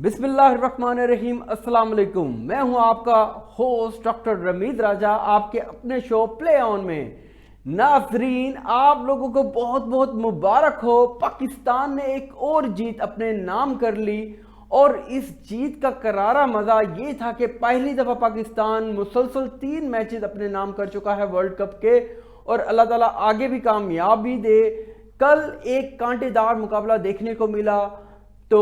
बिस्मिल्लाहिर्रहमानिर्रहीम, अस्सलाम वालेकुम। मैं हूं आपका होस्ट डॉक्टर रमीज राजा, आपके अपने शो प्ले ऑन में। नाजरीन, आप लोगों को बहुत बहुत मुबारक हो। पाकिस्तान ने एक और जीत अपने नाम कर ली और इस जीत का करारा मज़ा ये था कि पहली दफ़ा पाकिस्तान मुसलसल 3 मैचेस अपने नाम कर चुका है वर्ल्ड कप के, और अल्लाह ताला आगे भी कामयाबी दे। कल एक कांटेदार मुकाबला देखने को मिला, तो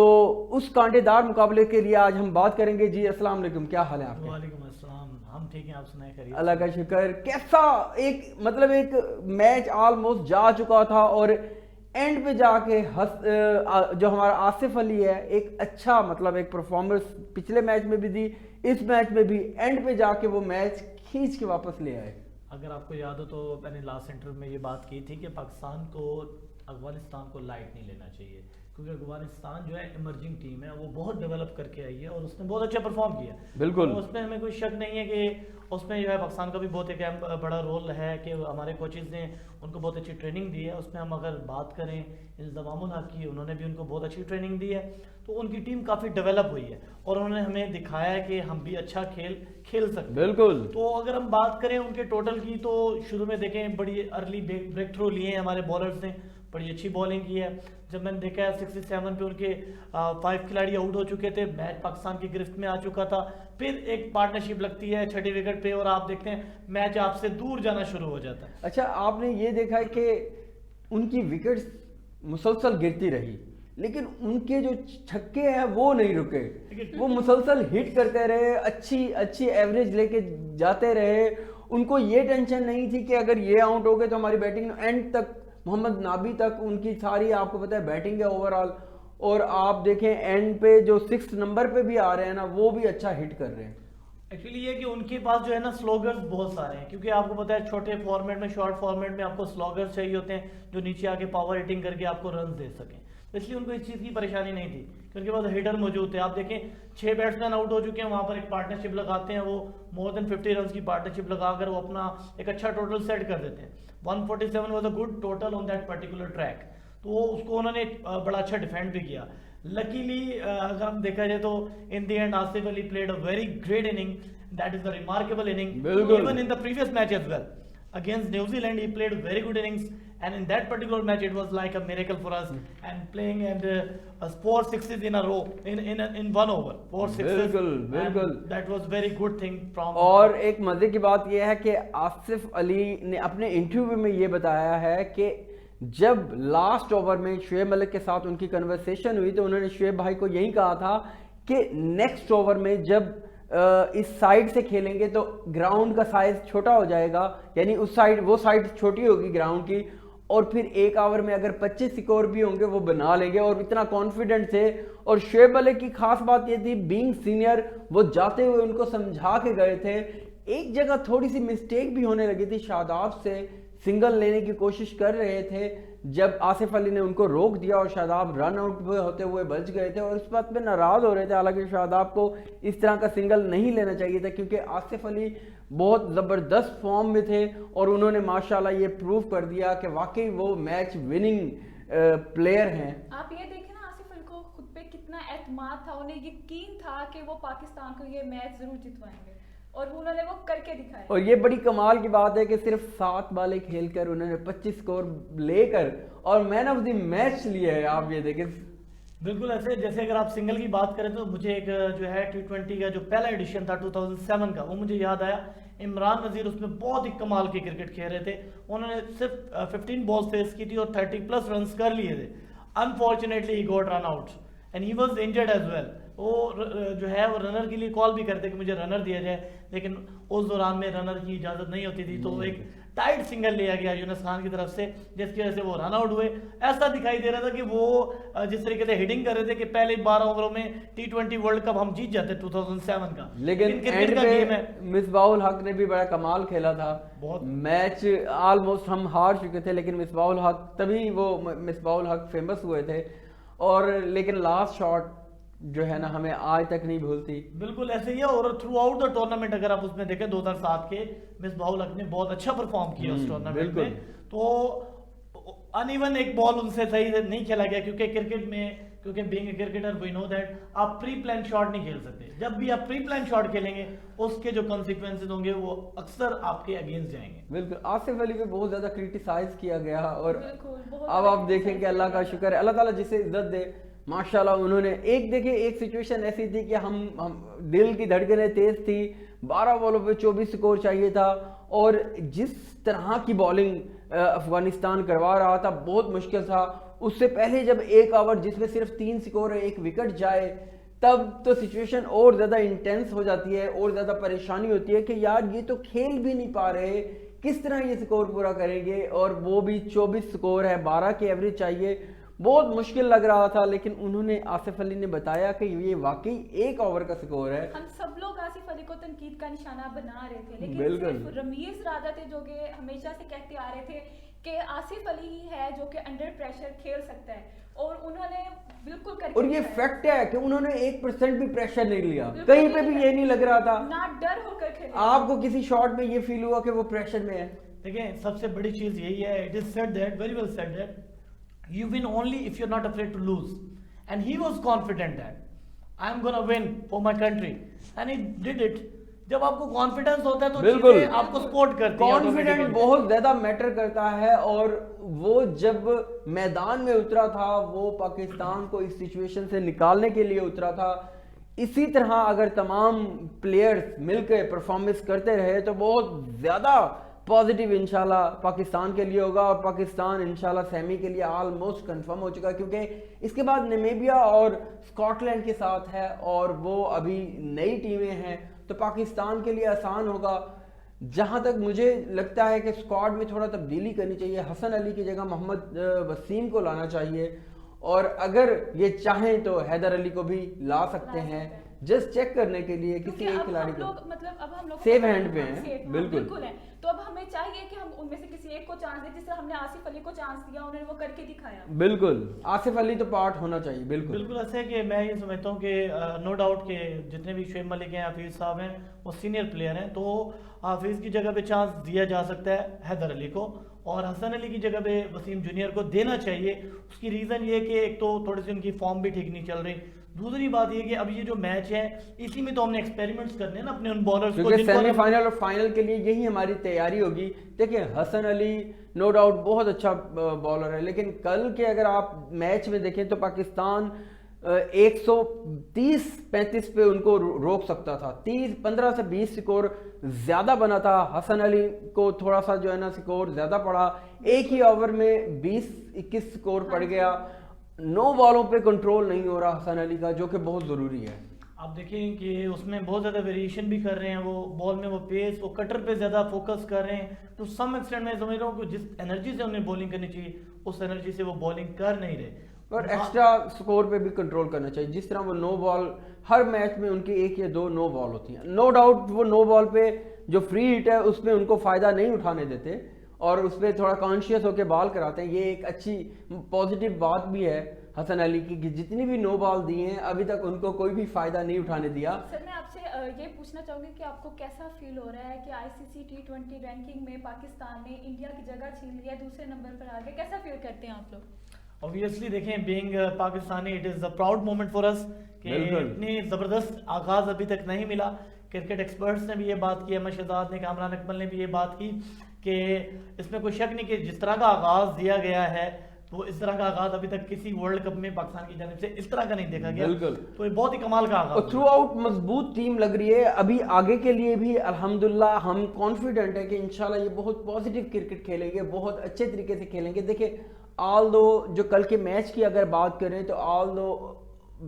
उस कांटेदार मुकाबले के लिए आज हम बात करेंगे। जी अस्सलाम वालेकुम, क्या हाल है आपके? वालेकुम अस्सलाम, हम ठीक हैं, आप सुनाए करिए। अल्लाह का शुक्र। कैसा एक मैच ऑलमोस्ट जा चुका था और एंड पे जाके जो हमारा आसिफ अली है, एक अच्छा एक परफॉर्मेंस पिछले मैच में भी दी, इस मैच में भी एंड पे जाके वो मैच खींच के वापस ले आए। अगर आपको याद हो तो मैंने लास्ट इंटरव्यू में ये बात की थी कि पाकिस्तान को अफगानिस्तान को लाइट नहीं लेना चाहिए, क्योंकि अफगानिस्तान जो है इमर्जिंग टीम है, वो बहुत डेवलप करके आई है और उसने बहुत अच्छा परफॉर्म किया। बिल्कुल, तो उसमें हमें कोई शक नहीं है कि उसमें जो है पाकिस्तान का भी बहुत एक बड़ा रोल है कि हमारे कोचेज़ ने उनको बहुत अच्छी ट्रेनिंग दी है। उसमें हम अगर बात करें इंतज़ामुल हक की, उन्होंने भी उनको बहुत अच्छी ट्रेनिंग दी है, तो उनकी टीम काफ़ी डेवलप हुई है और उन्होंने हमें दिखाया है कि हम भी अच्छा खेल सकते हैं। बिल्कुल। तो अगर हम बात करें उनके टोटल की, तो शुरू में देखें बड़ी अर्ली ब्रेक थ्रू लिए हैं हमारे बॉलर्स ने, बड़ी अच्छी बॉलिंग की है। जब मैंने देखा है 67 पे उनके 5 खिलाड़ी आउट हो चुके थे, मैच पाकिस्तान की गिरफ्त में आ चुका था, फिर एक पार्टनरशिप लगती है 6ठी विकेट पे और आप देखते हैं मैच आपसे दूर जाना शुरू हो जाता है। अच्छा, आपने ये देखा है कि उनकी विकेट्स मुसलसल गिरती रही, लेकिन उनके जो छक्के हैं वो नहीं रुके, वो मुसलसल हिट करते रहे, अच्छी एवरेज लेके जाते रहे। उनको ये टेंशन नहीं थी कि अगर ये आउट हो गए तो हमारी बैटिंग एंड तक, मोहम्मद नाबी तक उनकी सारी, आपको पता है, बैटिंग है ओवरऑल। और आप देखें एंड पे जो 6 नंबर पे भी आ रहे हैं ना, वो भी अच्छा हिट कर रहे हैं। एक्चुअली ये कि उनके पास जो है ना स्लोगर्स बहुत सारे हैं, क्योंकि आपको पता है छोटे फॉर्मेट में, शॉर्ट फॉर्मेट में आपको स्लोगर्स चाहिए होते हैं जो नीचे आके पावर हिटिंग करके आपको रन दे सकें। तो इसलिए उनको इस चीज़ की परेशानी नहीं थी कि उनके पास हिटर मौजूद थे। आप देखें 6 बैट्समैन आउट हो चुके हैं, वहाँ पर एक पार्टनरशिप लगाते हैं, वो मोर देन 50 रन की पार्टनरशिप लगाकर वो अपना एक अच्छा टोटल सेट कर देते हैं। 147 was a good total on that particular track, तो उसको उन्होंने बड़ा अच्छा डिफेंड भी किया। लकीली अगर हम देखा जाए तो in the end Asif Ali played a very great inning, that is a remarkable inning. Even in the previous match as well against New Zealand he played very good innings, and in that particular match it was like a miracle for us, and playing and 4 sixes in a row in 1 over 4 sixes, बिल्कुल that was very good thing from। और एक मजे की बात यह है कि आसिफ अली ने अपने इंटरव्यू में ये बताया है कि जब लास्ट ओवर में शुएब मलिक के साथ उनकी कन्वर्सेशन हुई तो उन्होंने शुएब भाई को यही कहा था कि नेक्स्ट ओवर में जब इस साइड से खेलेंगे तो ग्राउंड का साइज छोटा हो जाएगा, यानी उस साइड, वो साइड छोटी होगी ग्राउंड की, और फिर एक ओवर में अगर 25 स्कोर भी होंगे वो बना लेंगे, और इतना कॉन्फिडेंट थे। और शुएब मलिक की खास बात ये थी, बीइंग सीनियर, वो जाते हुए उनको समझा के गए थे। एक जगह थोड़ी सी मिस्टेक भी होने लगी थी, शादाब से सिंगल लेने की कोशिश कर रहे थे, जब आसिफ अली ने उनको रोक दिया और शादाब रन आउट होते हुए बच गए थे, और इस बात पे नाराज हो रहे थे। हालांकि शादाब को इस तरह का सिंगल नहीं लेना चाहिए था, क्योंकि आसिफ अली बहुत ज़बरदस्त फॉर्म में थे और उन्होंने माशाल्लाह ये प्रूव कर दिया कि वाकई वो मैच विनिंग प्लेयर हैं। आप ये देखें ना, आसिफ अली को खुद पे कितना एतमाद था, उन्हें यकीन था कि वो पाकिस्तान को ये मैच जरूर जितवाएंगे, और उन्होंने वो करके दिखाया। और ये बड़ी कमाल की बात है कि सिर्फ 7 बालें खेलकर उन्होंने 25 स्कोर लेकर और मैन ऑफ द मैच लिया है। आप ये देखें, बिल्कुल ऐसे जैसे अगर आप सिंगल की बात करें तो मुझे एक जो है T20 का जो पहला एडिशन था 2007 का, वो मुझे याद आया। इमरान नज़ीर उसमें बहुत ही कमाल की क्रिकेट खेल रहे थे। उन्होंने सिर्फ 15 बॉल्स फेस की थी और 30+ रन कर लिए थे। Unfortunately he got run out and he was injured as well. वो जो है वो रनर के लिए कॉल भी करते कि मुझे रनर दिया जाए, लेकिन उस दौरान में रनर की इजाज़त नहीं होती थी, तो एक टाइट सिंगल लिया गया यूनुस खान की तरफ से, जिसकी वजह से वो रन आउट हुए। ऐसा दिखाई दे रहा था कि वो जिस तरीके से हिटिंग कर रहे थे कि पहले 12 ओवरों में T20 वर्ल्ड कप हम जीत जाते 2007 का। लेकिन क्रिकेट का गेम है। मिसबाहुल हक ने भी बड़ा कमाल खेला था। बहुत मैच ऑलमोस्ट हम हार चुके थे, लेकिन मिसबाहुल हक, तभी वो मिसबाहुल हक फेमस हुए थे। और लेकिन लास्ट शॉट जो है ना, हमें आज तक नहीं भूलती। बिल्कुल ऐसे ही है। और थ्रू आउट द टूर्नामेंट अगर आप उसमें देखें 2007 के, मिसबाहुल हक ने बहुत अच्छा परफॉर्म किया उस टूर्नामेंट में। तो अनइवन एक बॉल उनसे सही से नहीं खेला गया, क्योंकि क्रिकेट में क्योंकि being a cricketer we know that आप प्री प्लान शॉट नहीं खेल सकते। जब भी आप प्री प्लान शॉट खेलेंगे उसके जो कॉन्सिक्वेंसेज होंगे वो अक्सर आपके अगेंस्ट जाएंगे। बिल्कुल, आसिफ अली को बहुत ज्यादा क्रिटिसाइज किया गया और बिल्कुल, बहुत अब आप ज्यादा देखें कि अल्लाह का शुक्र है, अल्लाह ताला जिसे इज्जत दे माशाल्लाह। उन्होंने एक सिचुएशन ऐसी थी कि हम दिल की धड़कनें तेज थी, 12 बॉलों पे 24 स्कोर चाहिए था और जिस तरह की बॉलिंग अफगानिस्तान करवा रहा था बहुत मुश्किल था। उससे पहले जब एक ओवर जिसमें सिर्फ 3 स्कोर है, 1 विकेट जाए, तब तो सिचुएशन और ज़्यादा इंटेंस हो जाती है और ज़्यादा परेशानी होती है कि यार ये तो खेल भी नहीं पा रहे, किस तरह ये स्कोर पूरा करेंगे, और वो भी 24 स्कोर है, 12 की एवरेज चाहिए। बहुत मुश्किल लग रहा था, लेकिन उन्होंने आसिफ अली ने बताया कि ये वाकई 1 ओवर का स्कोर है। हम सब लोग आसिफ अली को तनकीद का निशाना बना रहे थे, लेकिन बिल्कुल। सिर्फ रमीज राजा थे जो कि हमेशा से कहते आ रहे थे कि आसिफ अली ही है जो कि अंडर प्रेशर खेल सकता है, और उन्होंने बिल्कुल करके और ये दिखाया। फैक्ट है कि उन्होंने 1% भी प्रेशर नहीं लिया, बिल्कुल कहीं पे भी नहीं ये नहीं लग रहा था। ना डर होकर खेले। आपको किसी शॉट में ये फील हुआ कि वो प्रेशर में है? देखिए सबसे बड़ी चीज यही है, it is said that very well said that you win only if you're not afraid to lose, and he was confident that I am gonna win for my country and he did it। जब आपको confidence होता है तो बिल्कुल, चीजें आपको support करती हैं। Confident automatically। बहुत ज्यादा मैटर करता है, और वो जब मैदान में उतरा था वो पाकिस्तान को इस सिचुएशन से निकालने के लिए उतरा था। इसी तरह अगर तमाम प्लेयर्स मिलकर परफॉर्मेंस करते रहे तो बहुत ज्यादा पॉजिटिव इंशाल्लाह पाकिस्तान के लिए होगा, और पाकिस्तान इंशाल्लाह सेमी के लिए ऑलमोस्ट कंफर्म हो चुका है, क्योंकि इसके बाद नामीबिया और स्कॉटलैंड के साथ है और वो अभी नई टीमें हैं, तो पाकिस्तान के लिए आसान होगा। जहां तक मुझे लगता है कि स्क्वाड में थोड़ा तब्दीली करनी चाहिए, हसन अली की जगह मोहम्मद वसीम को लाना चाहिए, और अगर ये चाहें तो हैदर अली को भी ला सकते हैं जस्ट चेक करने के लिए किसी एक खिलाड़ी को। मतलब अब हम लोग सेफ हैंड पे हैं, बिल्कुल। बिल्कुल है, तो अब हमें चाहिए कि हम उनमें से किसी एक को चांस दें, जिस तरह हमने आसिफ अली को चांस दिया, उन्होंने वो करके दिखाया। बिल्कुल, आसिफ अली तो पार्ट होना चाहिए। बिल्कुल बिल्कुल ऐसा है कि मैं ये समझता हूँ कि नो डाउट के जितने भी शुएब मलिक हैं, हाफिज साहब हैं, वो सीनियर प्लेयर हैं, तो हाफिज की जगह पे चांस दिया जा सकता है हैदर अली को, और हसन अली की जगह पे वसीम जूनियर को देना चाहिए। उसकी रीज़न ये कि एक तो थोड़ी सी उनकी फॉर्म भी ठीक नहीं चल रही, दूसरी बात ये कि अब ये जो मैच है इसी में तो हमने एक्सपेरिमेंट्स करने हैं ना अपने उन बॉलर्स को, क्योंकि सेमीफाइनल और फाइनल के लिए यही हमारी तैयारी होगी। देखिए हसन अली नो डाउट बहुत अच्छा बॉलर है, लेकिन कल के अगर आप मैच में देखें तो पाकिस्तान 130-35 पे उनको रोक सकता था। 15 से 20 स्कोर ज्यादा बना था, हसन अली को थोड़ा सा जो है ना स्कोर ज्यादा पड़ा, एक ही ओवर में 20-21 स्कोर पड़ गया। 9 बॉलों पे कंट्रोल नहीं हो रहा हसन अली का, जो कि बहुत ज़रूरी है। आप देखें कि उसमें बहुत ज़्यादा वेरिएशन भी कर रहे हैं, वो बॉल में वो पेस, वो कटर पे ज़्यादा फोकस कर रहे हैं, तो सम एक्सटेंट मैं समझ रहा हूँ कि जिस एनर्जी से उन्हें बॉलिंग करनी चाहिए उस एनर्जी से वो बॉलिंग कर नहीं रहे, और एक्स्ट्रा स्कोर पे भी कंट्रोल करना चाहिए। जिस तरह वो 9 बॉल हर मैच में उनकी 1 या 2 नो बॉल होती हैं, नो डाउट वो 9 बॉल पे जो फ्री हिट है उसमें उनको फ़ायदा नहीं उठाने देते और उस पर थोड़ा कॉन्शियस होकर बॉल कराते हैं। ये एक अच्छी पॉजिटिव बात भी है हसन अली की कि जितनी भी नो बॉल दी हैं अभी तक उनको कोई भी फ़ायदा नहीं उठाने दिया। सर मैं आपसे ये पूछना चाहूँगी कि आपको कैसा फील हो रहा है कि ICC T20 रैंकिंग में पाकिस्तान ने इंडिया की जगह छीन लिया, दूसरे नंबर पर आ गए, कैसा फील करते हैं आप लोग? ऑब्वियसली देखें being Pakistani it is a proud moment for us कि इतनी ज़बरदस्त आगाज़ अभी तक नहीं मिला। क्रिकेट एक्सपर्ट्स ने भी ये बात की, अहमद शहजाद ने, कामरान अकमल ने भी ये बात की कि इसमें कोई शक नहीं कि जिस तरह का आगाज़ दिया गया है वो इस तरह का आगाज़ अभी तक किसी वर्ल्ड कप में पाकिस्तान की जानिब से इस तरह का नहीं देखा गया। बिल्कुल, तो ये बहुत ही कमाल का आगाज़, थ्रू आउट मजबूत टीम लग रही है। अभी आगे के लिए भी अल्हम्दुलिल्लाह हम कॉन्फिडेंट है कि इंशाल्लाह ये बहुत पॉजिटिव क्रिकेट खेलेंगे, बहुत अच्छे तरीके से खेलेंगे। देखिए ऑल दो जो कल के मैच की अगर बात करें तो ऑल दो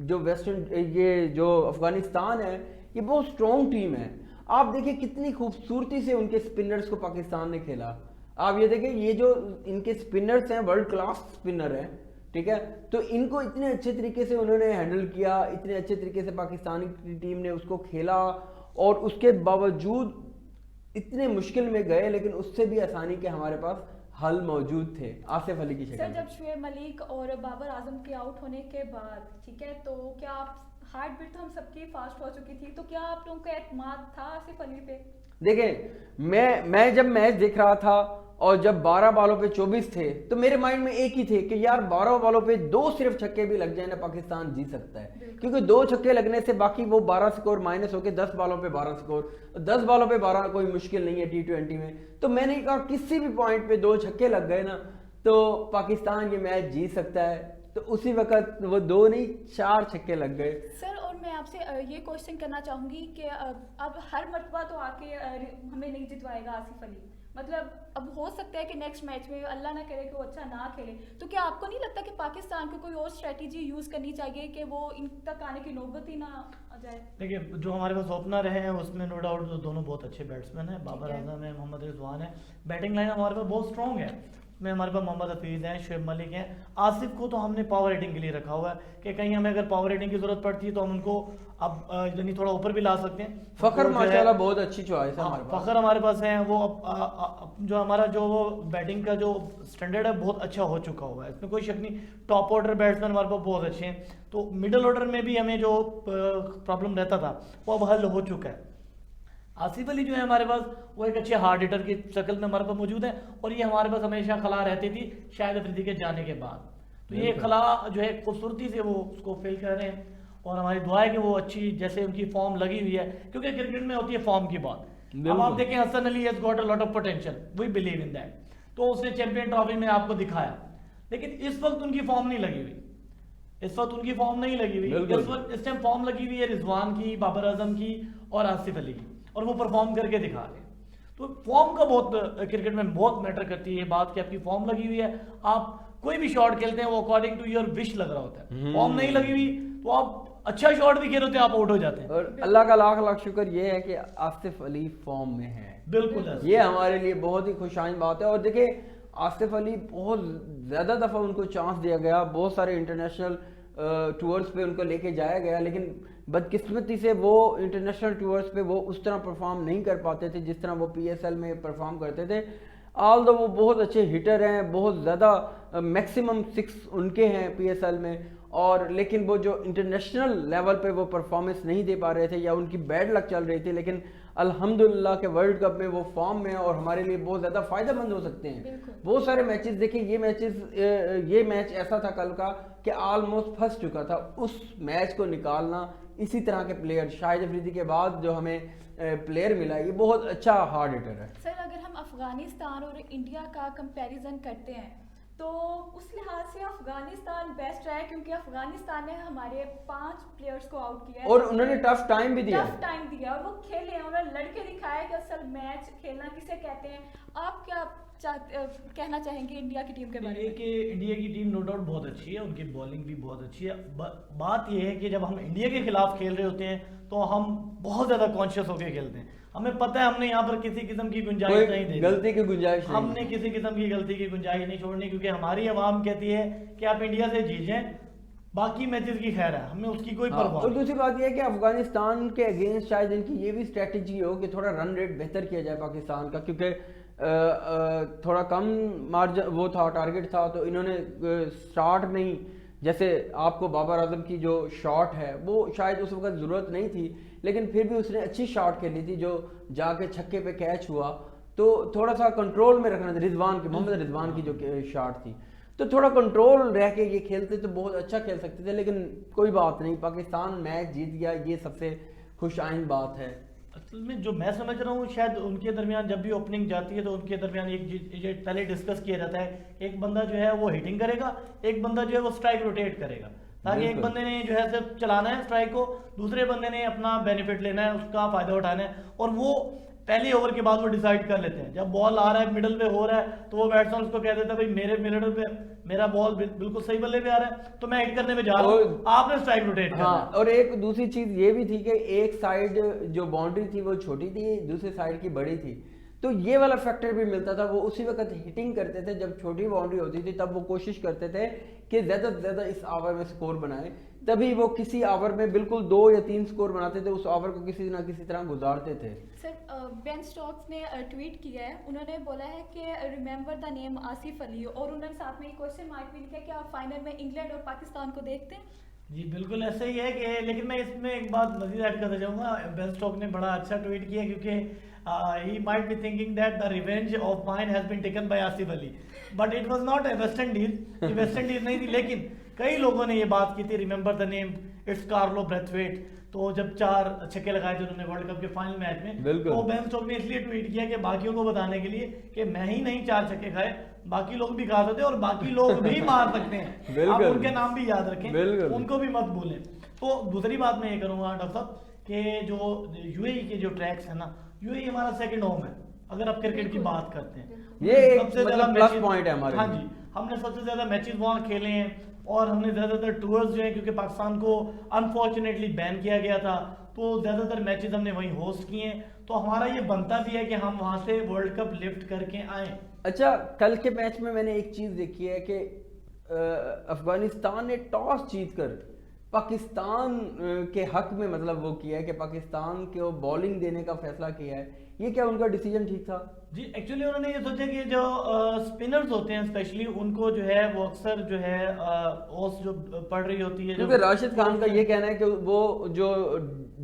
जो वेस्टर्न ये जो अफगानिस्तान है ये बहुत स्ट्रॉन्ग टीम है। आप देखिए कितनी खूबसूरती से उनके स्पिनर्स को पाकिस्तान ने खेला। आप ये देखिए ये जो इनके स्पिनर्स हैं वर्ल्ड क्लास स्पिनर हैं, ठीक है, तो इनको इतने अच्छे तरीके से उन्होंने हैंडल किया, इतने अच्छे तरीके से पाकिस्तानी टीम ने उसको खेला और उसके बावजूद इतने मुश्किल में गए, लेकिन उससे भी आसानी के हमारे पास हल मौजूद थे आसिफ अली की शक्ल सर में। जब शुएब मलिक और बाबर आजम के आउट होने के बाद, ठीक है, तो क्या आप हार्ट बीट तो हम सबकी फास्ट हो चुकी थी, तो क्या आप लोगों का एतमाद था आसिफ अली पे? देखें मैं जब मैच देख रहा था और जब 12 बॉलों पे 24 थे तो मेरे माइंड में एक ही थे कि यार 12 बॉलों पे 2 सिर्फ छक्के भी लग जाए ना, पाकिस्तान जीत सकता है। क्योंकि 2 छक्के लगने से बाकी वो 12 स्कोर माइनस होके 10 बॉलों पे 12 स्कोर, 10 बॉलों पे 12 कोई मुश्किल नहीं है T20 में। तो मैंने कहा किसी भी पॉइंट पे 2 छक्के लग गए ना तो पाकिस्तान ये मैच जीत सकता है। तो उसी वक्त वो 2 नहीं 4 छक्के लग गए। सर और मैं आपसे ये क्वेश्चन करना चाहूँगी कि अब हर मरतबा तो आके हमें नहीं जितवाएगा आसिफ अली, मतलब अब हो सकता है कि नेक्स्ट मैच में अल्लाह ना करे कि वो अच्छा ना खेले, तो क्या आपको नहीं लगता कि पाकिस्तान को कोई और स्ट्रेटजी यूज़ करनी चाहिए कि वो इन तक आने की नौबत ही ना आ जाए? देखिए जो हमारे पास ओपनर हैं उसमें नो डाउट दोनों बहुत अच्छे बैट्समैन हैं, बाबर आजम है, मोहम्मद रिजवान है। बैटिंग लाइन हमारे पास बहुत स्ट्रॉन्ग है, में हमारे पास मोहम्मद हफीज़ हैं, शुएब मलिक हैं। आसिफ को तो हमने पावर रेटिंग के लिए रखा हुआ है कि कहीं हमें अगर पावर रेटिंग की जरूरत पड़ती है तो हम उनको अब यानी थोड़ा ऊपर भी ला सकते हैं। फखर माशाल्लाह बहुत अच्छी चॉइस है हमारे पास। फखर हमारे पास है, वो जो हमारा जो वो बैटिंग का जो स्टैंडर्ड है बहुत अच्छा हो चुका हुआ है, इसमें कोई शक नहीं। टॉप ऑर्डर बैट्समैन हमारे पास बहुत अच्छे हैं, तो मिडिल ऑर्डर में भी हमें जो प्रॉब्लम रहता था वो अब हल हो चुका है। आसिफ अली जो है हमारे पास वो एक अच्छे हार्ड हिटर की शक्ल में हमारे पास मौजूद है, और ये हमारे पास हमेशा खला रहती थी शाहिद अफरीदी के जाने के बाद। तो ये खला जो है खूबसूरती से वो उसको फिल कर रहे हैं, और हमारी दुआ है कि वो अच्छी जैसे उनकी फॉर्म लगी हुई है, क्योंकि क्रिकेट में होती है फॉर्म की बात। अब आप देखें Hasan Ali has got a lot of potential, we believe in that, तो उसने चैंपियन ट्रॉफी में आपको दिखाया, लेकिन इस वक्त उनकी फॉर्म नहीं लगी हुई, इस वक्त उनकी फॉर्म नहीं लगी हुई। इस टाइम फॉर्म लगी हुई है रिजवान की, बाबर आजम की और आसिफ अली की, और वो परफॉर्म करके दिखा रहे हैं। तो फॉर्म का बहुत क्रिकेट में बहुत मैटर करती है बात कि आपकी फॉर्म लगी हुई है। आप कोई भी शॉट खेलते हैं वो अकॉर्डिंग टू योर विश लग रहा होता है, फॉर्म नहीं लगी हुई तो आप अच्छा शॉट भी खेल होते हैं आप आउट हो जाते हैं। और अल्लाह का लाख लाख शुक्र ये है कि आसिफ अली फॉर्म में है, बिल्कुल ये हमारे लिए बहुत ही खुशाइन बात है। और देखिए आसिफ अली बहुत ज़्यादा दफ़ा उनको चांस दिया गया, बहुत सारे इंटरनेशनल टूर्स पे उनको लेके जाया गया, लेकिन बदकिस्मती से वो इंटरनेशनल टूर्स पे वो उस तरह परफॉर्म नहीं कर पाते थे जिस तरह वो PSL में परफॉर्म करते थे। ऑल दो वो बहुत अच्छे हिटर हैं, बहुत ज़्यादा मैक्सिमम 6 उनके हैं PSL में, और लेकिन वो जो इंटरनेशनल लेवल पे वो परफॉर्मेंस नहीं दे पा रहे थे या उनकी बैड लक चल रही थी, लेकिन अल्हम्दुलिल्लाह के वर्ल्ड कप में वो फॉर्म में और हमारे लिए बहुत ज़्यादा फ़ायदेमंद हो सकते हैं। बहुत सारे मैचेस देखिए, ये मैच ऐसा था कल का कि ऑलमोस्ट फंस चुका था, उस मैच को निकालना इसी तरह के प्लेयर शाहिद अफरीदी के बाद जो हमें प्लेयर मिला, ये बहुत अच्छा हार्ड हिटर है। सर अगर हम अफगानिस्तान और इंडिया का कंपैरिजन करते हैं तो उस लिहाज से अफगानिस्तान बेस्ट रहा है, क्योंकि अफगानिस्तान ने हमारे 5 प्लेयर्स को आउट किया है और उन्होंने टफ टाइम भी दिया, और वो खेले हैं, उन्होंने लड़के दिखाया कि असल मैच खेलना किसे कहते हैं। आप क्या कहना चाहेंगे इंडिया की टीम के बारे में? कि इंडिया की टीम नो डाउट बहुत अच्छी है, उनकी बॉलिंग भी बहुत अच्छी है। बात यह है कि जब हम इंडिया के खिलाफ खेल रहे होते हैं तो हम बहुत ज्यादा कॉन्शियस होकर खेलते हैं, हमें पता है हमने यहाँ पर किसी किस्म की गुंजाइश नहीं दी, गलती की गुंजाइश नहीं, हमने किसी किस्म की गलती की गुंजाइश नहीं छोड़नी, क्योंकि हमारी आवाम कहती है कि आप इंडिया से जीत जाएं, बाकी मैचेस की खैर है, हमें उसकी कोई परवाह नहीं। और दूसरी बात यह है कि अफगानिस्तान के अगेंस्ट शायद इनकी ये भी स्ट्रेटजी हो कि थोड़ा रन रेट बेहतर किया जाए पाकिस्तान का, क्योंकि थोड़ा कम मार्जिन वो था, टारगेट था, तो इन्होंने स्टार्ट में ही जैसे आपको बाबर आजम की जो शॉट है वो शायद उस वक्त ज़रूरत नहीं थी, लेकिन फिर भी उसने अच्छी शॉट खेली थी जो जाके छक्के पे कैच हुआ, तो थोड़ा सा कंट्रोल में रखना था। रिजवान की, मोहम्मद रिजवान की जो शॉट थी, तो थोड़ा कंट्रोल रह के ये खेलते तो बहुत अच्छा खेल सकते थे, लेकिन कोई बात नहीं, पाकिस्तान मैच जीत गया, ये सबसे खुशआइन बात है। असल में जो मैं समझ रहा हूँ शायद उनके दरमियान जब भी ओपनिंग जाती है तो उनके दरमियान एक पहले डिस्कस किया जाता है, एक बंदा जो है वो हिटिंग करेगा, एक बंदा जो है वो स्ट्राइक रोटेट करेगा, ताकि एक बंदे ने जो है सिर्फ चलाना है स्ट्राइक को, दूसरे बंदे ने अपना बेनिफिट लेना है, उसका फायदा उठाना है, और वो पहले ओवर के बाद वो डिसाइड कर लेते हैं। जब बॉल आ रहा है मिडल पे हो रहा है तो वो बैट्समैन उसको कह देता है भाई मेरे मिडल पे मेरा बॉल बिल्कुल सही बल्ले पे आ रहा है तो मैं हिट करने में जा रहा हूँ, आपने स्ट्राइक रोटेट करना। हाँ, और एक दूसरी चीज ये भी थी कि एक साइड जो बाउंड्री थी वो छोटी थी, दूसरी साइड की बड़ी थी, तो ये वाला फैक्टर भी मिलता था। वो उसी वक्त हिटिंग करते थे, जब छोटी बाउंड्री होती थी तब वो कोशिश करते थे कि ज़्यादा से ज़्यादा इस ओवर में स्कोर बनाए, तभी वो किसी ओवर में बिल्कुल 2 या 3 स्कोर बनाते थे, उस ओवर को किसी ना किसी तरह गुजारते थे। सर बेन स्टोक्स ने ट्वीट किया है, उन्होंने बोला है कि remember the name Asif Ali, और उन्होंने साथ में एक क्वेश्चन मार्क भी लिखा है कि आप फाइनल में इंग्लैंड और पाकिस्तान को देखते हैं। जी बिल्कुल ऐसा ही है कि, लेकिन मैं इसमें एक बात मजीद ऐड करना चाहूँगा, बेन स्टोक्स ने बड़ा अच्छा ट्वीट किया, क्योंकि he might be thinking that the revenge of mine has been taken by Asif Ali, but it was not a West Indies. ये वेस्ट इंडीज नहीं थी, लेकिन कई लोगों ने ये बात की थी, remember the name, it's Carlos Brathwaite. तो जब 4 छक्के लगाए थे उन्होंने वर्ल्ड कप के फाइनल मैच में, तो बेन स्टोक्स ने इसलिए ट्वीट किया कि बाकियों को बताने के लिए कि मैं ही नहीं 4 छक्के खाए, बाकी लोग भी खा सकते हैं और बाकी लोग भी मार सकते हैं। आप उनके नाम भी याद रखें, उनको भी मत भूलें। तो दूसरी बात मैं ये करूंगा डॉक्टर साहब कि जो यूएई के जो ट्रैक्स है ना, यूएई हमारा सेकंड होम है अगर आप क्रिकेट की बात करते हैं। ये सबसे ज्यादा प्लस पॉइंट है हमारे। हाँ जी, हमने सबसे ज्यादा मैचेस वहाँ खेले हैं और हमने ज्यादातर टूर्स जो है, क्योंकि पाकिस्तान को अनफॉर्चुनेटली बैन किया गया था, तो ज्यादातर मैचेस हमने वहीं होस्ट किए हैं। तो हमारा ये बनता भी है कि हम वहां से वर्ल्ड कप लिफ्ट करके आए। अच्छा, कल के मैच में मैंने एक चीज देखी है कि अफगानिस्तान ने टॉस जीतकर पाकिस्तान के हक में मतलब वो किया है कि पाकिस्तान को बॉलिंग देने का फैसला किया है। ये क्या उनका डिसीजन ठीक था? जी, एक्चुअली उन्होंने ये सोचा कि जो स्पिनर्स होते हैं स्पेशली उनको जो है वो अक्सर जो है ओस जो पड़ रही होती है, क्योंकि राशिद खान का ये कहना है कि वो जो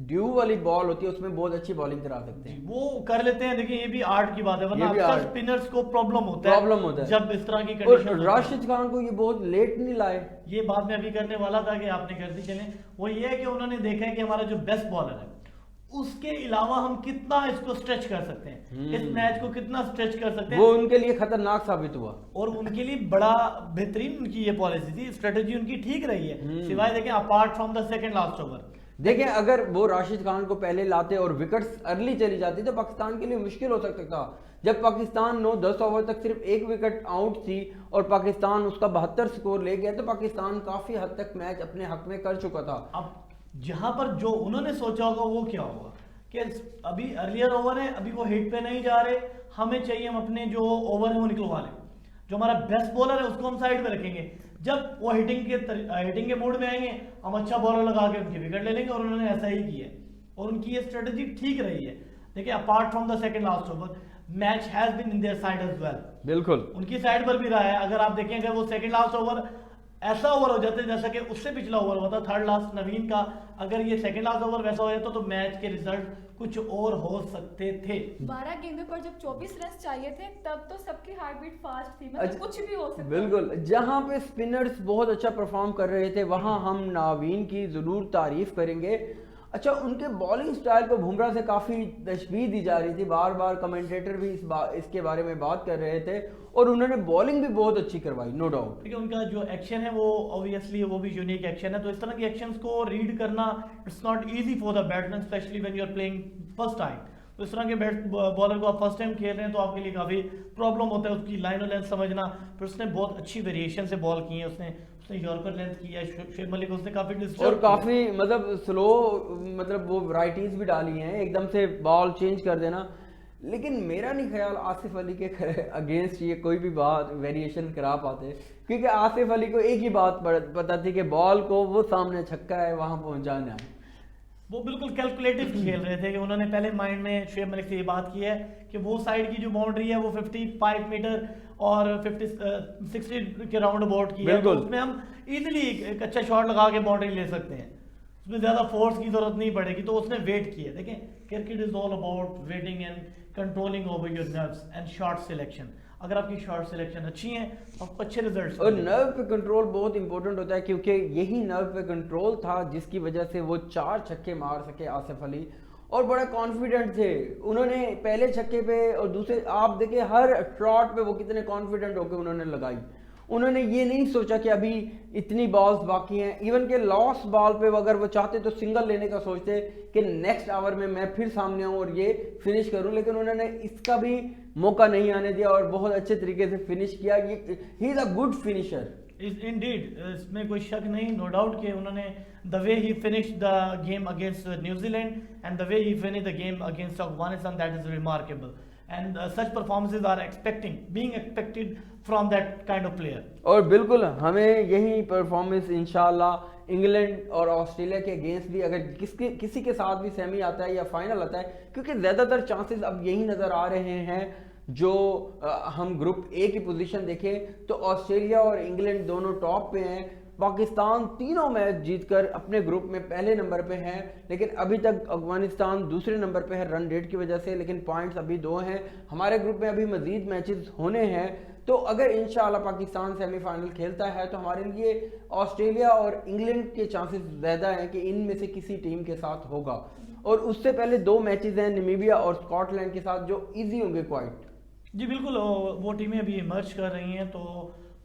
ड्यू वाली बॉल होती है उसमें बहुत अच्छी बॉलिंग करा सकते हैं, वो कर लेते हैं। देखिए ये भी आर्ट की बात है, वरना अक्सर स्पिनर्स को प्रॉब्लम होता है जब इस तरह की कंडीशन। राशिद खान को ये बहुत लेट नहीं लाए, ये बात मैं अभी करने वाला था कि आपने कर दी। चले वो ये है कि उन्होंने देखा है कि हमारा जो बेस्ट बॉलर है उसके अलावा हम कितना इसको स्ट्रेच कर सकते हैं, इस मैच को कितना स्ट्रेच कर सकते हैं, वो उनके लिए खतरनाक साबित हुआ और उनके लिए बड़ा बेहतरीन उनकी ये पॉलिसी थी, स्ट्रेटेजी उनकी ठीक रही है। सिवाय देखें apart from the second last over, देखें अगर वो राशिद खान को पहले लाते और विकेट्स अर्ली चली जाती तो पाकिस्तान के लिए मुश्किल हो सकता था। जब पाकिस्तान 9-10 ओवर तक सिर्फ 1 विकेट आउट थी और पाकिस्तान उसका 72 स्कोर ले गया, तो पाकिस्तान काफी हद तक मैच अपने हक में कर चुका था। अब जहां पर जो उन्होंने सोचा होगा वो क्या होगा कि अभी अर्लियर ओवर है, अभी वो हिट पे नहीं जा रहे, हमें चाहिए हम अपने जो ओवर है वो निकलवा लें, जो हमारा बेस्ट बॉलर है उसको हम साइड पे रखेंगे, जब वो हिटिंग के मोड में आएंगे हम अच्छा बॉलर लगा के उनकी विकेट ले लेंगे। और उन्होंने ऐसा ही किया और उनकी ये स्ट्रेटेजी ठीक रही है। देखिए apart from the second last over match has been in their side as well, बिल्कुल उनकी साइड पर भी रहा है। अगर आप देखें अगर वो सेकंड लास्ट ओवर ऐसा ओवर हो जाता है जैसा कि उससे पिछला ओवर हुआ था थर्ड लास्ट नवीन का, अगर ये सेकंड लास्ट ओवर वैसा हो जाता तो मैच के रिजल्ट कुछ और हो सकते थे। 12 गेंदों पर जब 24 रन चाहिए थे तब तो सबकी हार्ट बीट फास्ट थी, मतलब कुछ भी हो सकता। बिल्कुल, जहां पे स्पिनर्स बहुत अच्छा परफॉर्म कर रहे थे वहां हम नावीन की जरूर तारीफ करेंगे। अच्छा, उनके बॉलिंग स्टाइल को बुमराह से काफ़ी तशबीह दी जा रही थी, बार बार कमेंटेटर भी इसके बारे में बात कर रहे थे और उन्होंने बॉलिंग भी बहुत अच्छी करवाई, नो डाउट। ठीक है, उनका जो एक्शन है वो ऑब्वियसली वो भी यूनिक एक्शन है, तो इस तरह के एक्शंस को रीड करना it's not easy for the batsman specially when you are playing first time. तो इस तरह के बॉलर को आप फर्स्ट टाइम खेल रहे हैं तो आपके लिए काफ़ी प्रॉब्लम होता है उसकी लाइन और लेंथ समझना। फिर उसने बहुत अच्छी वेरिएशन से बॉल की है, उसने यूरोपियन लेंथ की है, शुएब मलिक उसने काफ़ी डिस्टर्ब और काफ़ी मतलब स्लो, मतलब वो वैराइटीज भी डाली हैं, एकदम से बॉल चेंज कर देना। लेकिन मेरा नहीं ख्याल आसिफ अली के अगेंस्ट ये कोई भी बात वेरिएशन करा पाते, क्योंकि आसिफ अली को एक ही बात पता थी कि बॉल को वो सामने छक्का है वहां पहुंचाना है। वो बिल्कुल कैलकुलेटिव खेल रहे थे कि उन्होंने पहले माइंड में शुएब मलिक से ये बात की है कि वो साइड की जो बाउंड्री है वो 55 मीटर और 60 के राउंड अबाउट की है, तो उसमें हम इजीली एक अच्छा शॉट लगा के बाउंड्री ले सकते हैं, उसमें ज्यादा फोर्स की जरूरत नहीं पड़ेगी। तो उसने वेट किया। देखें cricket is all about waiting and controlling over your nerves and shot selection. अगर आपकी शॉट सिलेक्शन अच्छी है तो आपको अच्छे रिजल्ट्स। और नर्व पे कंट्रोल बहुत इंपॉर्टेंट होता है, क्योंकि यही नर्व पे कंट्रोल था जिसकी वजह से वो 4 छक्के मार सके आसिफ अली, और बड़ा कॉन्फिडेंट थे। उन्होंने पहले छक्के पे और दूसरे, आप देखिए हर शॉट पे वो कितने कॉन्फिडेंट होकर उन्होंने लगाई। उन्होंने ये नहीं सोचा कि अभी इतनी बॉल्स बाकी हैं, इवन के लॉस्ट बॉल पे अगर वो चाहते तो सिंगल लेने का सोचते कि नेक्स्ट ओवर में मैं फिर सामने आऊँ और ये फिनिश करूँ, लेकिन उन्होंने इसका भी मौका नहीं आने दिया और बहुत अच्छे तरीके से फिनिश किया। He is a good finisher Indeed, इसमें कोई शक नहीं, नो डाउट कि उन्होंने the way he finish the game against New Zealand and the way he finish the game against Afghanistan, that is remarkable and such performances are being expected from that kind of player। और बिल्कुल हमें यही performance इंशाल्लाह England और Australia के against भी, अगर किसी के साथ भी सेमी आता है या फाइनल आता है, क्योंकि ज़्यादातर चांसेस अब यही नज़र आ रहे हैं। जो हम ग्रुप ए की पोजीशन देखें तो ऑस्ट्रेलिया और इंग्लैंड दोनों टॉप पे हैं, पाकिस्तान तीनों मैच जीतकर अपने ग्रुप में पहले नंबर पे है, लेकिन अभी तक अफगानिस्तान दूसरे नंबर पे है रन रेट की वजह से, लेकिन पॉइंट्स अभी 2 हैं। हमारे ग्रुप में अभी मजीद मैचेस होने हैं, तो अगर इंशाल्लाह पाकिस्तान सेमीफाइनल खेलता है तो हमारे लिए ऑस्ट्रेलिया और इंग्लैंड के चांसेस ज़्यादा हैं कि इनमें से किसी टीम के साथ होगा। और उससे पहले 2 मैचेस हैं नामीबिया और स्कॉटलैंड के साथ जो ईजी होंगे क्वाइट। जी बिल्कुल, वो टीमें अभी इमर्ज कर रही हैं, तो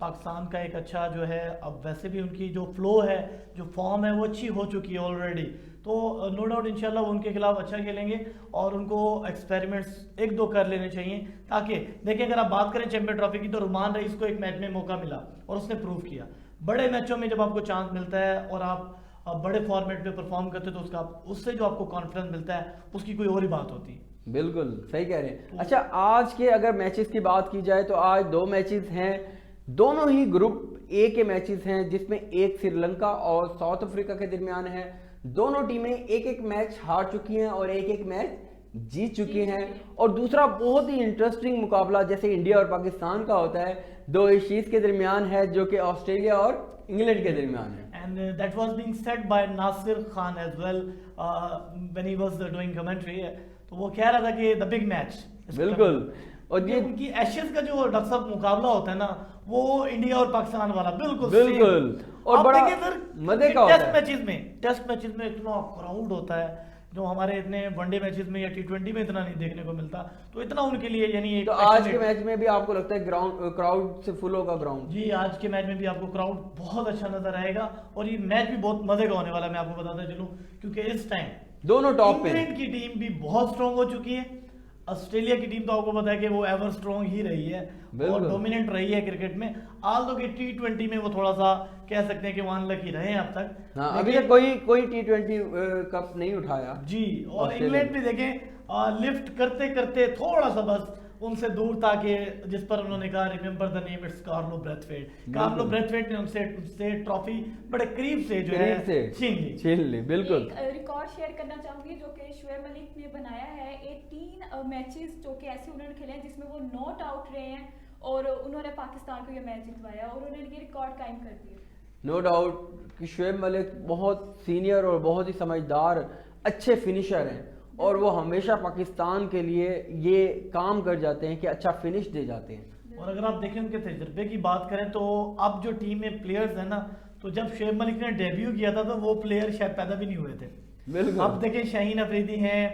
पाकिस्तान का एक अच्छा जो है, अब वैसे भी उनकी जो फ्लो है, जो फॉर्म है वो अच्छी हो चुकी है ऑलरेडी, तो नो डाउट इंशाल्लाह वो उनके खिलाफ अच्छा खेलेंगे और उनको एक्सपेरिमेंट्स 1-2 कर लेने चाहिए। ताकि देखिए, अगर आप बात करें चैंपियन ट्रॉफी की, तो रुमान रईस को एक मैच में मौका मिला और उसने प्रूव किया। बड़े मैचों में जब आपको चांस मिलता है और आप बड़े फॉर्मेट पे परफॉर्म करते हो, तो उसका उससे जो आपको कॉन्फिडेंस मिलता है उसकी कोई और ही बात होती है। बिल्कुल सही कह रहे हैं। अच्छा, आज के अगर मैचेस की बात की जाए तो आज 2 मैचेस हैं, दोनों ही ग्रुप ए के मैचेस हैं, जिसमें एक श्रीलंका और साउथ अफ्रीका के दरमियान है। दोनों टीमें एक मैच हार चुकी हैं और एक मैच जीत चुकी हैं। और दूसरा बहुत ही इंटरेस्टिंग मुकाबला जैसे इंडिया और पाकिस्तान का होता है, 2 एशीज के दरमियान है, जो कि ऑस्ट्रेलिया और इंग्लैंड के दरमियान है। And that was being said by Nasir Khan as well when he was doing commentary. तो वो कह रहा था कि द बिग मैच। बिल्कुल। और ये उनकी एशेज का जो डॉक्टर साहब मुकाबला होता है ना, वो इंडिया और पाकिस्तान वाला बिल्कुल और बड़ा मजे का होता है। टेस्ट मैचेस में इतना क्राउड होता है, जो हमारे इतने वनडे मैचेस में या T20 में इतना नहीं देखने को मिलता, तो इतना उनके लिए यानी तो आज के मैच में भी आपको लगता है क्राउड से फुल होगा ग्राउंड? जी, आज के मैच में भी आपको क्राउड बहुत अच्छा नजर आएगा और ये मैच भी बहुत मजे का होने वाला है। मैं आपको बताता चलूं, क्योंकि इस टाइम दोनों टॉप पे। इंग्लैंड की टीम भी बहुत स्ट्रांग हो चुकी है, ऑस्ट्रेलिया की टीम तो आपको पता है कि वो एवर स्ट्रांग ही रही है और डोमिनेंट रही है क्रिकेट में। आल्दो कि T20 में वो थोड़ा सा कह सकते हैं कि वो अनलकी रहे हैं अब तक। हाँ, अभी तक कोई T20 कप नहीं उठाया जी। और इंग्लैंड भी देखें लिफ्ट करते करते थोड़ा सा बस उनसे दूर था कि जिस पर उन्होंने कहा remember the name, it's Carlo Brathwaite. Carlo Brathwaite ने उनसे ट्रॉफी बड़े करीब से जो है छीन ली। बिल्कुल। एक रिकॉर्ड शेयर करना चाहूंगी जो कि शुएब मलिक ने बनाया है। 18 मैचेस जो कि ऐसे उन्होंने खेले हैं जिसमें वो नॉट आउट रहे हैं और उन्होंने पाकिस्तान को ये मैच जितवाया और उन्होंने ये रिकॉर्ड कायम कर दिया। नो डाउट कि शुएब मलिक बहुत सीनियर और बहुत ही समझदार अच्छे फिनिशर हैं और वो हमेशा पाकिस्तान के लिए ये काम कर जाते हैं कि अच्छा फिनिश दे जाते हैं। और अगर आप देखें उनके तजुर्बे की बात करें, तो अब जो टीम में प्लेयर्स हैं ना, तो जब शुएब मलिक ने डेब्यू किया था तो वो प्लेयर शायद पैदा भी नहीं हुए थे। बिल्कुल। अब देखें शाहीन अफरीदी हैं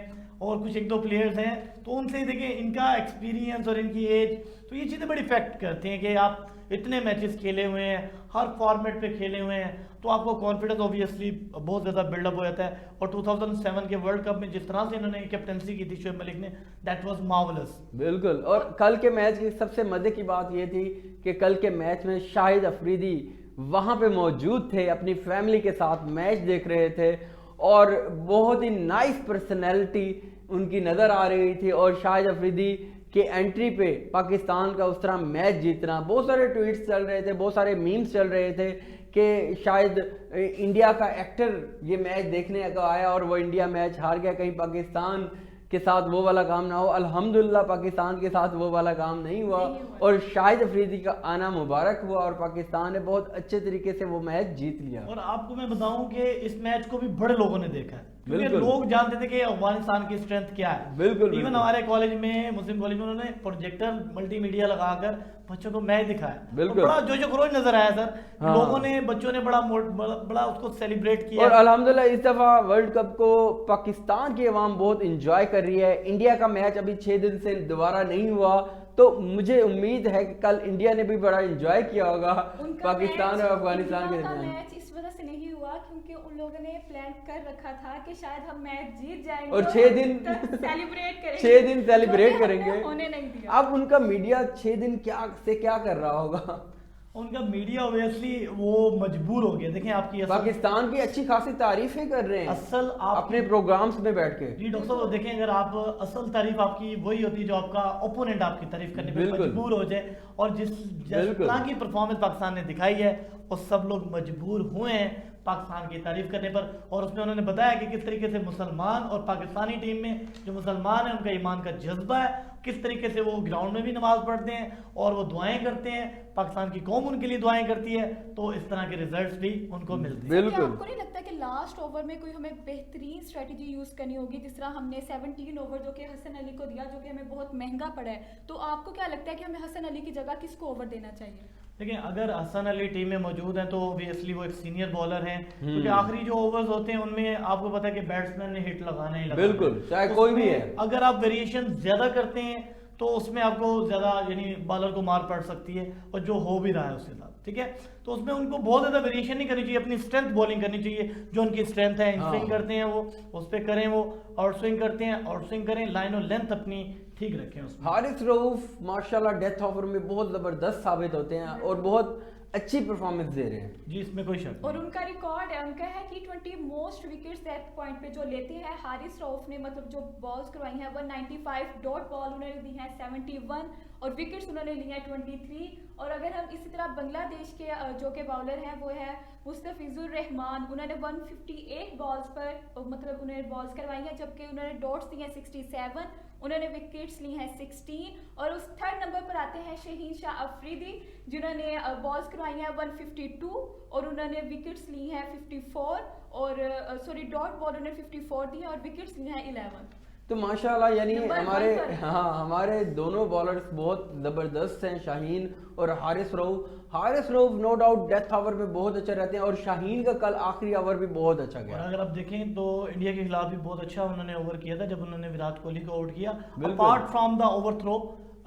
और कुछ 1-2 प्लेयर्स हैं, तो उनसे देखें इनका एक्सपीरियंस और इनकी एज, तो ये चीज़ें बड़ी इफेक्ट करती हैं कि आप इतने मैचेस खेले हुए हैं, हर फॉर्मेट पे खेले हुए हैं, तो आपको कॉन्फिडेंस ऑब्वियसली बहुत ज़्यादा बिल्डअप हो जाता है। और 2007 के वर्ल्ड कप में जिस तरह से इन्होंने कैप्टनसी की थी शुएब मलिक ने, दैट वाज मार्वेलस। बिल्कुल। और कल के मैच की सबसे मजे की बात ये थी कि कल के मैच में शाहिद अफरीदी वहाँ पे मौजूद थे, अपनी फैमिली के साथ मैच देख रहे थे और बहुत ही नाइस पर्सनैलिटी उनकी नज़र आ रही थी। और शाहिद अफरीदी के एंट्री पे पाकिस्तान का उस तरह मैच जीतना, बहुत सारे ट्वीट्स चल रहे थे, बहुत सारे मीम्स चल रहे थे कि शायद इंडिया का एक्टर ये मैच देखने को आया और वो इंडिया मैच हार गया, कहीं पाकिस्तान के साथ वो वाला काम ना हो। अल्हम्दुलिल्लाह पाकिस्तान के साथ वो वाला काम नहीं हुआ और शाहिद अफरीदी का आना मुबारक हुआ और पाकिस्तान ने बहुत अच्छे तरीके से वो मैच जीत लिया। और आपको मैं बताऊं कि इस मैच को भी बड़े लोगों ने देखा है, क्योंकि लोग जानते थे कि अफगानिस्तान की स्ट्रेंथ क्या है। बिल्कुल। इवन हमारे कॉलेज में, मुस्लिम कॉलेज में, उन्होंने प्रोजेक्टर मल्टीमीडिया लगाकर बच्चों को मैच दिखाया। बिल्कुल। बड़ा जोशो खरोश नजर आया सर। हाँ। लोगों ने, बच्चों ने बड़ा उसको सेलिब्रेट किया। और अल्हम्दुलिल्लाह इस दफा वर्ल्ड कप को पाकिस्तान की आवाम बहुत इंजॉय कर रही है। इंडिया का मैच अभी 6 दिन से दोबारा नहीं हुआ, तो मुझे उम्मीद है कि कल इंडिया ने भी बड़ा इंजॉय किया होगा पाकिस्तान और अफगानिस्तान के दरमियान। मैच इस वजह से नहीं हुआ क्योंकि उन लोगों ने प्लान कर रखा था कि शायद हम मैच जीत जाएंगे और 6 दिन सेलिब्रेट करेंगे। 6 दिन सेलिब्रेट करेंगे। होने नहीं दिया। अब उनका मीडिया 6 दिन क्या कर रहा होगा? उनका मीडिया ऑब्वियसली वो मजबूर हो गया। देखें आपकी पाकिस्तान की अच्छी खासी तारीफें कर रहे हैं असल आप अपने प्रोग्राम्स में बैठ के। जी डॉक्टर साहब, देखें अगर आप असल तारीफ आपकी वही होती है जो आपका ओपोनेंट आपकी तारीफ करने पे मजबूर हो जाए, और जिस तरह की परफॉर्मेंस पाकिस्तान ने दिखाई है और सब लोग मजबूर हुए हैं पाकिस्तान की तारीफ करने पर, और उसमें उन्होंने बताया कि किस तरीके से मुसलमान और पाकिस्तानी टीम में जो मुसलमान है उनका ईमान का जज्बा है, किस तरीके से वो ग्राउंड में भी नमाज पढ़ते हैं और वो दुआएं करते हैं, पाकिस्तान की कौम उनके लिए दुआएं करती है, तो इस तरह के रिजल्ट्स भी उनको मिलते हैं। बिल्कुल। क्या आपको नहीं लगता कि लास्ट ओवर में कोई हमें बेहतरीन स्ट्रेटजी यूज करनी होगी, जिस तरह हमने 17 ओवर जो कि हसन अली को दिया, जो कि हमें बहुत महंगा पड़ा है, तो आपको क्या लगता है कि हमें हसन अली की जगह किसको ओवर देना चाहिए? देखिए, अगर हसन अली टीम में मौजूद हैं तो ऑब्वियसली वो एक सीनियर बॉलर हैं, क्योंकि आखिरी जो ओवर्स होते हैं उनमें आपको पता है कि बैट्समैन ने हिट लगाना ही लगाना है। बिल्कुल, चाहे कोई भी है। अगर आप वेरिएशन ज्यादा करते हैं तो उसमें आपको ज्यादा यानी बॉलर को मार पड़ सकती है, और जो हो भी रहा है उसके साथ, ठीक है। तो उसमें उनको बहुत ज्यादा वेरिएशन नहीं करनी चाहिए, अपनी स्ट्रेंथ बॉलिंग करनी चाहिए, जो उनकी स्ट्रेंथ है, इन स्विंग करते हैं वो उस पर करें, वो आउट स्विंग करते हैं आउट स्विंग करें, लाइन और लेंथ अपनी ठीक रखें उसमें। हारिस रऊफ माशाल्लाह डेथ ओवर में बहुत जबरदस्त साबित होते हैं और बहुत अच्छी परफॉर्मेंस दे रहे हैं जी, इसमें कोई शक और उनका रिकॉर्ड है, उनका है T20 most wickets death point पे जो लेते हैं हारिस रऊफ ने, मतलब जो बॉल्स करवाई हैं 195 डॉट बॉल उन्होंने दी हैं 71 और विकेट्स उन्होंने ली हैं 23। और अगर हम इसी तरह बांग्लादेश के जो के बॉलर हैं वो है मुस्तफिजुर रहमान, उन्होंने 158 बॉल्स पर मतलब उन्होंने बॉल्स करवाई हैं, जबकि उन्होंने डॉट्स दी हैं 67, उन्होंने विकेट्स ली हैं 16। और उस थर्ड नंबर पर आते हैं शहीन शाह अफरीदी, जिन्होंने बॉल्स करवाई हैं 152 और उन्होंने विकेट्स ली हैं 54 और सॉरी डॉट बॉल उन्होंने 54 दी हैं और विकेट्स ली हैं 11। तो माशाल्लाह यानी नंबर हमारे 1 पर। हमारे दोनों बॉलर्स बहुत ज़बरदस्त हैं, शाहीन और Haris Rauf no doubt death over में बहुत अच्छा रहते हैं और शाहीन का कल आखिरी ओवर भी बहुत अच्छा और गया। अगर आप देखें तो इंडिया के खिलाफ भी बहुत अच्छा उन्होंने ओवर किया था जब उन्होंने विराट कोहली को आउट किया। बिल्कुल। Apart from the overthrow,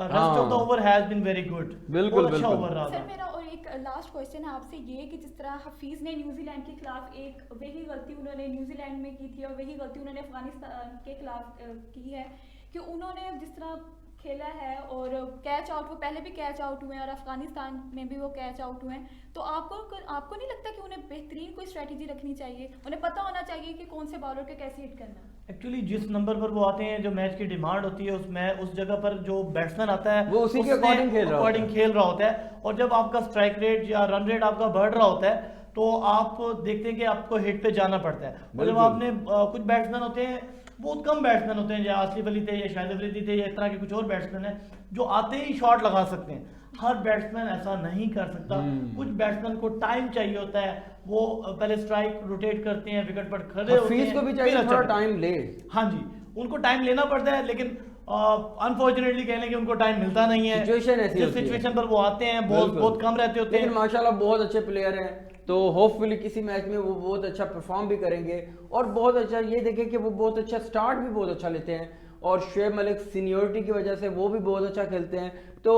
rest of the over has been very good. बिल्कुल, अच्छा बिल्कुल। ओवर रहा सर था। मेरा और एक लास्ट क्वेश्चन है आपसे ये कि जिस तरह हफीज ने न्यूजीलैंड के खिलाफ एक वही गलती उन्होंने न्यूजीलैंड में की थी और वही गलती उन्होंने अफगानिस्तान के खिलाफ की है कि उन्होंने जिस तरह खेला है और कैच आउट, वो पहले भी कैच आउट हुए हैं और अफगानिस्तान में भी वो कैच आउट हुए हैं, तो आपको नहीं लगता कि उन्हें बेहतरीन कोई स्ट्रेटजी रखनी चाहिए, उन्हें पता होना चाहिए कि कौन से बॉलर के कैसे हिट करना है? एक्चुअली जिस नंबर पर वो आते हैं, जो मैच की डिमांड होती है उस जगह पर जो बैट्समैन आता है वो उसी के अकॉर्डिंग खेल रहा होता है। और जब आपका स्ट्राइक रेट या रन रेट आपका बढ़ रहा होता है तो आप देखते हैं कि आपको हिट पे जाना पड़ता है। और जब आपने कुछ बैट्समैन होते हैं, बहुत कम बैट्समैन होते हैं, या आसिफ अली थे या शाहिद अफरीदी थे या इस तरह के कुछ और बैट्समैन हैं जो आते ही शॉट लगा सकते हैं। हर बैट्समैन ऐसा नहीं कर सकता। कुछ बैट्समैन को टाइम चाहिए होता है, वो पहले स्ट्राइक रोटेट करते हैं, विकेट पर खड़े होते हैं, को भी चाहिए फिर थोड़ा अच्छा टाइम ले। हाँ जी, उनको टाइम लेना पड़ता है, लेकिन अनफॉर्चुनेटली कहने कि उनको टाइम मिलता नहीं है। सिचुएशन ऐसी जिस होती है। सिचुएशन पर वो आते हैं बहुत कम रहते होते लेकिन हैं। माशाल्लाह बहुत अच्छे प्लेयर हैं, तो होपफुली किसी मैच में वो बहुत अच्छा परफॉर्म भी करेंगे। और बहुत अच्छा ये देखें कि वो बहुत अच्छा स्टार्ट भी बहुत अच्छा लेते हैं और शुएब मलिक सीनियोरिटी की वजह से वो भी बहुत अच्छा खेलते हैं। तो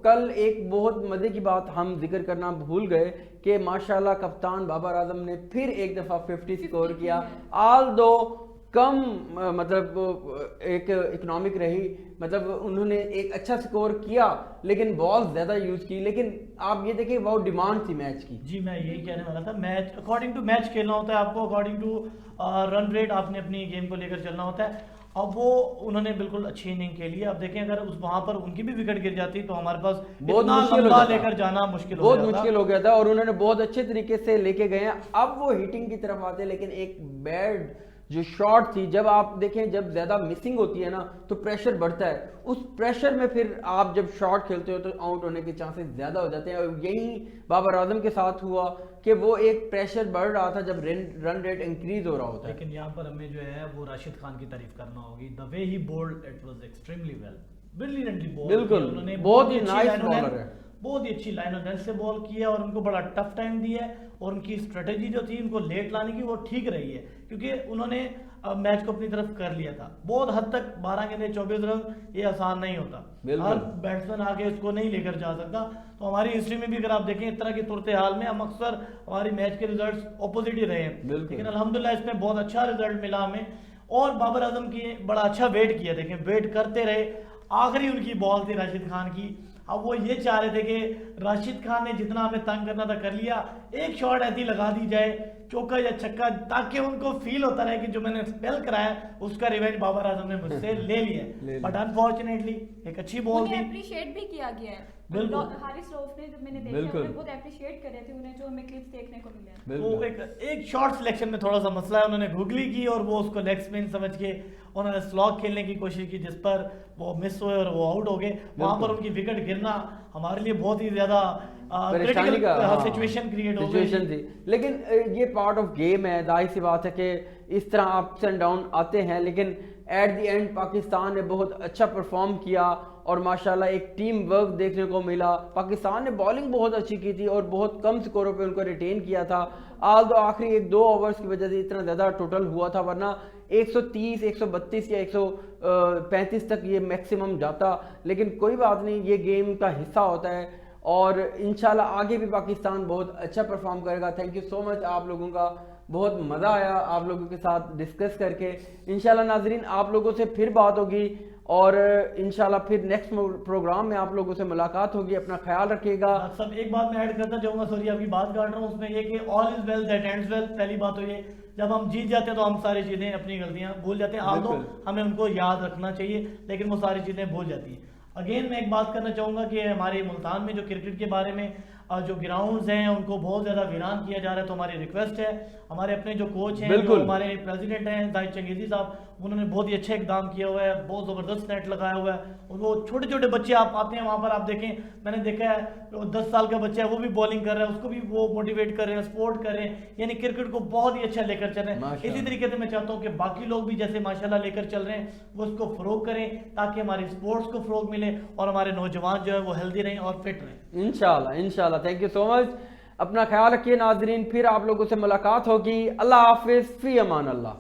कल एक बहुत मज़े की बात हम जिक्र करना भूल गए कि माशाल्लाह कप्तान बाबर आजम ने फिर एक दफ़ा 50 स्कोर किया। ऑल दो कम मतलब एक इकोनॉमिक रही, मतलब उन्होंने एक अच्छा स्कोर किया लेकिन बॉल ज़्यादा यूज़ की। लेकिन आप ये देखिए बहुत डिमांड थी मैच की। जी, मैं यही कहने वाला था। मैच अकॉर्डिंग टू मैच खेलना होता है आपको, अकॉर्डिंग टू रन रेट आपने अपनी गेम को लेकर चलना होता है। अब वो उन्होंने बिल्कुल अच्छी इनिंग खेली है। अब देखें अगर उस वहां पर उनकी भी विकेट गिर जाती तो हमारे पास बहुत इतना मुश्किल लंबा हो जाता। लेकर जाना मुश्किल बहुत हो जाता। मुश्किल हो गया था और उन्होंने बहुत अच्छे तरीके से लेके गए हैं। अब वो हिटिंग की तरफ आते हैं, लेकिन एक बैड जो शॉट थी, जब आप देखें जब ज्यादा मिसिंग होती है ना तो प्रेशर बढ़ता है। उस प्रेशर में फिर आप जब शॉट खेलते हो तो आउट होने के चांसेस ज्यादा हो जाते हैं। और यही बाबर आजम के साथ हुआ कि वो एक प्रेशर बढ़ रहा था जब रन रेट इंक्रीज हो रहा होता है। लेकिन यहाँ पर हमें जो है वो राशिद खान की तारीफ करना होगी। The way he bowled it was extremely well, brilliantly ball. बिल्कुल, उन्होंने बहुत ही अच्छी नाइस लाइनों बॉलर लेंथ- है। बहुत ही अच्छी लाइन ऑफ लेंथ से बॉल की है और उनको बड़ा टफ टाइम दिया है। और उनकी स्ट्रेटेजी जो थी उनको लेट लाने की वो ठीक रही है, क्योंकि उन्होंने मैच को अपनी तरफ कर लिया था। बहुत हद तक 12 गेंदें 24 रन ये आसान नहीं होता, हर बैट्समैन आगे उसको नहीं लेकर जा सकता। तो हमारी हिस्ट्री में भी अगर आप देखें इस तरह की सूरत हाल में हम अक्सर हमारी मैच के रिजल्ट्स ऑपोजिट ही रहे हैं, लेकिन अल्हम्दुलिल्लाह इसमें बहुत अच्छा रिजल्ट मिला हमें। और बाबर आजम की बड़ा अच्छा वेट किया, देखें वेट करते रहे। आखिरी उनकी बॉल थी राशिद खान की, अब वो ये चाह रहे थे कि राशिद खान ने जितना हमें तंग करना था कर लिया, एक शॉट ऐसी लगा दी जाए चौका या छक्का, ताकि उनको फील होता रहे कि जो मैंने स्पेल कराया उसका रिवेंज बाबर आजम ने मुझसे ले लिया है। बट अनफॉर्चुनेटली एक अच्छी बॉल थी, अप्रिशिएट भी किया गया है। बिल्कुल। हारिस रऊफ ने जब मैंने देखा बिल्कुल। उन्हें बहुत अप्रिशिएट करे थे उन्हें, जो हमें क्लिप्स देखने को मिले हैं। वो एक शॉट सिलेक्शन में थोड़ा सा मसला है, उन्होंने गुगली की और वो उसको लेग स्पिन समझ के उन्होंने स्लॉग खेलने की कोशिश की जिस पर वो मिस हुए और वो आउट हो गए। वहां पर उनकी विकेट गिरना हमारे लिए बहुत ही ज्यादा परेशानी का सिचुएशन क्रिएट हो सिचुएशन थी। लेकिन ये पार्ट ऑफ गेम है, जाहिर सी बात है कि इस तरह अप्स एंड डाउन आते हैं, लेकिन एट द एंड पाकिस्तान ने बहुत अच्छा परफॉर्म किया और माशाल्लाह एक टीम वर्क देखने को मिला। पाकिस्तान ने बॉलिंग बहुत अच्छी की थी और बहुत कम स्कोरों पे उनको रिटेन किया था। आज आखिरी 1-2 ओवर्स की वजह से इतना ज़्यादा टोटल हुआ था, वरना 130, 132 या 135 तक ये मैक्सिमम जाता। लेकिन कोई बात नहीं, ये गेम का हिस्सा होता है और इंशाल्लाह आगे भी पाकिस्तान बहुत अच्छा परफॉर्म करेगा। थैंक यू सो मच आप लोगों का, बहुत मज़ा आया आप लोगों के साथ डिस्कस करके। इंशाल्लाह नाजरीन आप लोगों से फिर बात होगी और इंशाल्लाह फिर नेक्स्ट प्रोग्राम में आप लोगों से मुलाकात होगी। अपना ख्याल रखिएगा। सब एक बात मैं ऐड करता जाऊंगा, सॉरी आपकी बात काट रहा हूँ, उसमें ये कि all is well that ends well. पहली बात तो ये, जब हम जीत जाते हैं तो हम सारी चीज़ें अपनी गलतियाँ भूल जाते हैं, आदो हमें उनको याद रखना चाहिए, लेकिन वो सारी चीज़ें भूल जाती हैं। अगेन मैं एक बात करना चाहूँगा कि हमारे मुल्तान में जो क्रिकेट के बारे में जो ग्राउंड्स हैं उनको बहुत ज़्यादा वीरान किया जा रहा है, तो हमारी रिक्वेस्ट है, हमारे अपने जो कोच हैं, जो हमारे प्रेसिडेंट हैं जाहिद चंगेज़ी साहब, उन्होंने बहुत ही अच्छा इकदाम किया हुआ है, बहुत ज़बरदस्त नेट लगाया हुआ है। और वो छोटे छोटे बच्चे आप आते हैं वहाँ पर, आप देखें, मैंने देखा है 10 साल का बच्चा है वो भी बॉलिंग कर रहा है, उसको भी वो मोटिवेट कर रहे हैं, सपोर्ट कर रहे हैं, यानी क्रिकेट को बहुत ही अच्छा लेकर चल रहे हैं। इसी तरीके से मैं चाहता हूँ कि बाकी लोग भी जैसे माशाल्लाह लेकर चल रहे हैं वो उसको फ़रोग करें, ताकि हमारे स्पोर्ट्स को फ़रोग मिले और हमारे नौजवान जो है वो हेल्दी रहें और फिट रहें। इंशाल्लाह इंशाल्लाह। Thank you so much. अपना ख्याल रखिए नाजरीन, फिर आप लोगों से मुलाकात होगी। अल्लाह हाफिज़, फी अमान अल्लाह।